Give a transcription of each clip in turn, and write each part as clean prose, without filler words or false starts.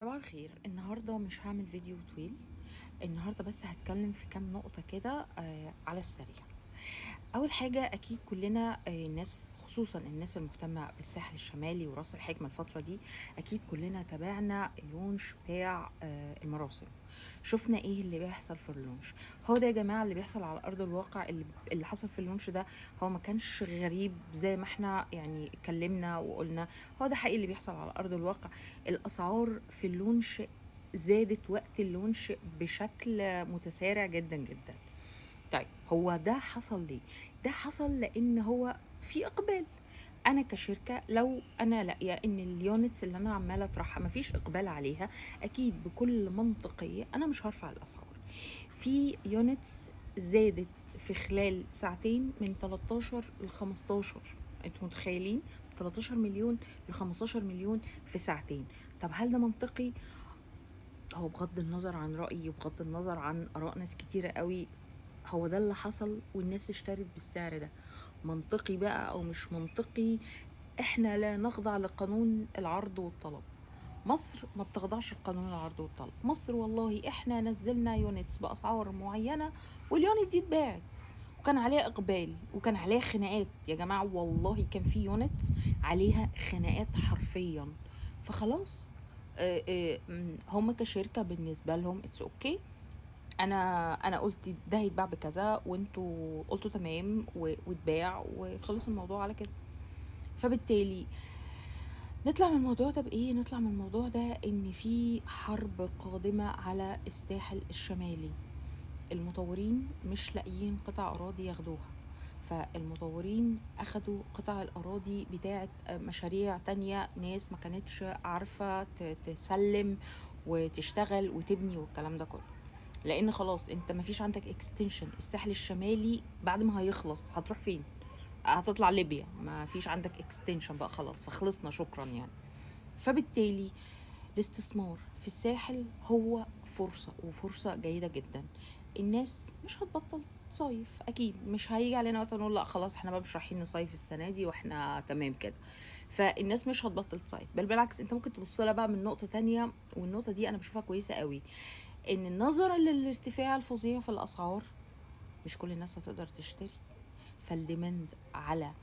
صباح الخير. النهارده مش هعمل فيديو طويل. النهارده بس هتكلم في كام نقطة كده على السريع. اول حاجة اكيد كلنا الناس، خصوصا الناس المهتمة بالساحل الشمالي وراس الحكمة الفترة دي، اكيد كلنا تابعنا اللونش بتاع المراسم. شفنا ايه اللي بيحصل في اللونش. هو ده يا جماعة اللي بيحصل على ارض الواقع. اللي حصل في اللونش ده هو ما كانش غريب زي ما احنا يعني اتكلمنا وقلنا. هو ده حقيقي اللي بيحصل على ارض الواقع. الاسعار في اللونش زادت وقت اللونش بشكل متسارع جدا جدا. طيب هو ده حصل ليه؟ ده حصل لان هو في اقبال. انا كشركه لو انا لاقيه ان اليونتس اللي انا عماله اطرحها مفيش اقبال عليها، اكيد بكل منطقيه انا مش هرفع الاسعار. في يونتس زادت في خلال ساعتين من 13 ل 15. انتوا متخيلين؟ 13 مليون ل 15 مليون في ساعتين. طب هل ده منطقي؟ هو بغض النظر عن رأيي وبغض النظر عن آراء ناس كتيرة قوي، هو ده اللي حصل والناس اشترت بالسعر ده. منطقي بقى أو مش منطقي، احنا لا نخضع لقانون العرض والطلب. مصر ما بتخضعش لقانون العرض والطلب. مصر والله احنا نزلنا يونتس بأسعار معينة واليونت دي اتباعت وكان عليها اقبال وكان عليها خناقات يا جماعه. والله كان في يونتس عليها خناقات حرفيا. فخلاص هم كشركه بالنسبه لهم اتس اوكي. انا قلت ده هيتباع بكذا وانتوا قلتوا تمام واتباع وخلص الموضوع على كده. فبالتالي نطلع من الموضوع ده بايه؟ نطلع من الموضوع ده ان في حرب قادمه على الساحل الشمالي. المطورين مش لاقيين قطع أراضي ياخدوها، فالمطورين أخدوا قطع الأراضي بتاعة مشاريع تانية. ناس ما كانتش عارفة تسلم وتشتغل وتبني والكلام ده كله، لأن خلاص انت ما فيش عندك اكستنشن. الساحل الشمالي بعد ما هيخلص هتروح فين؟ هتطلع ليبيا. ما فيش عندك اكستنشن بقى خلاص، فخلصنا شكرا يعني. فبالتالي الاستثمار في الساحل هو فرصة وفرصة جيدة جدا. الناس مش هتبطل تصيف اكيد. مش هيجي علينا وقت نقول لا خلاص احنا بقى مش رايحين نصيف السنه دي واحنا تمام كده. فالناس مش هتبطل تصيف، بل بالعكس انت ممكن تبص لها بقى من نقطه تانية، والنقطه دي انا بشوفها كويسه قوي. ان نظرا للارتفاع الفظيع في الاسعار مش كل الناس هتقدر تشتري. فالديماند على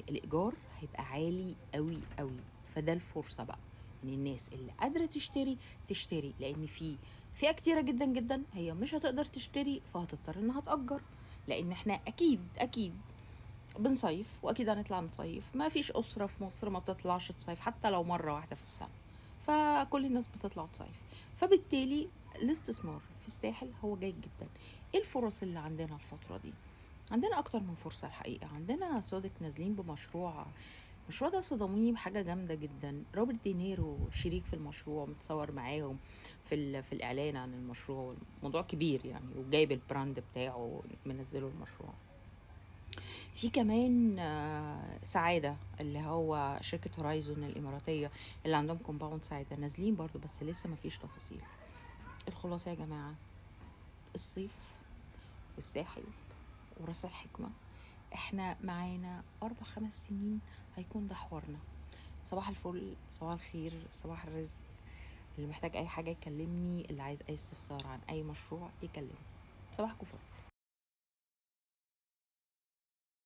الايجار هيبقى عالي قوي قوي. فده الفرصه بقى ان الناس اللي قادره تشتري تشتري، لان في فئه كتيره جدا جدا هي مش هتقدر تشتري فهتضطر انها تأجر. لان احنا اكيد بنصيف واكيد هنطلع نصيف. ما فيش اسره في مصر ما بتطلعش تصيف حتى لو مره واحده في السنه. فكل الناس بتطلع تصيف. فبالتالي الاستثمار في الساحل هو جيد جدا. ايه الفرص اللي عندنا الفتره دي؟ عندنا اكتر من فرصه الحقيقه. عندنا سودك نازلين بمشروع. المشروع ده صدموني بحاجه جامده جدا. روبرت دينيرو شريك في المشروع، متصور معاهم في الاعلان عن المشروع. موضوع كبير يعني، وجايب البراند بتاعه منزله المشروع. في كمان سعادة اللي هو شركة هورايزون الإماراتية اللي عندهم كومباوند سعادة نازلين برضو، بس لسه ما فيش تفاصيل. الخلاصة يا جماعة، الصيف والساحل وراس الحكمة احنا معانا 4 5 سنين هيكون ده حوارنا. صباح الفل، صباح الخير، صباح الرزق. اللي محتاج اي حاجة يكلمني، اللي عايز اي استفسار عن اي مشروع يكلمني. صباحكم فل.